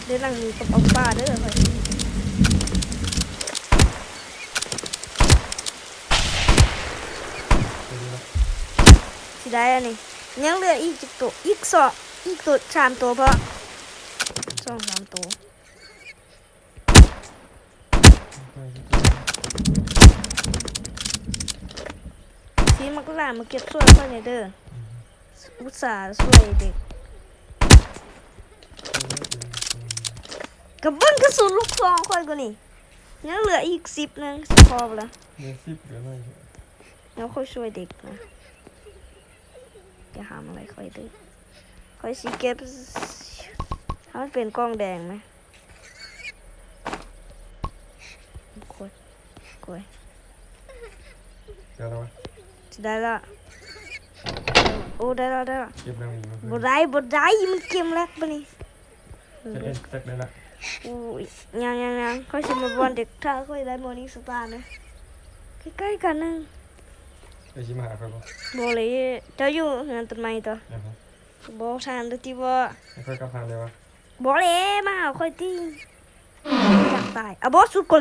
เดินหลังมีกระเป๋าป้าเด้อค่อยสิได้อันนี้ยังเหลืออีกจุดตัวอีกตัว3ตัวเพราะ2-3ตัวซีมักล่ามาเก็บช่วยค่อยหน่อยเด้ออุตส่าห์ช่วยเด็กกับเบิ้งกระสุนลูกซองค่อยกว่านี่ยังเหลืออีก10นึงสิพอละเหลือ10เหลือน้อยแล้วค่อยช่วยเด็กนะจะหาอะไรค่อยเด้อค่อยสิเก็บถ้ามันเป็นกล้องแดงไหมกล้วยเดี๋ยวเราจะได้ละโอ้ได้ละเก็บแล้วนี่บ่ได้มันเกมแรกปะนี่จักได้ละอู้ยังค่อยสิมาบอลเด็กถ้าค่อยได้มอร์นิ่งสตาร์นะใกล้ๆกันนึงไอ้ชิมาหาเขาบ่เลยเจ้าอยู่งานต้นไม้ต่อบ่ทานตัวที่บ่ค่อยกลับทางเลยวะบ่เลยมาหาค่อยที่อยากตายอ่ะบ่สุดก็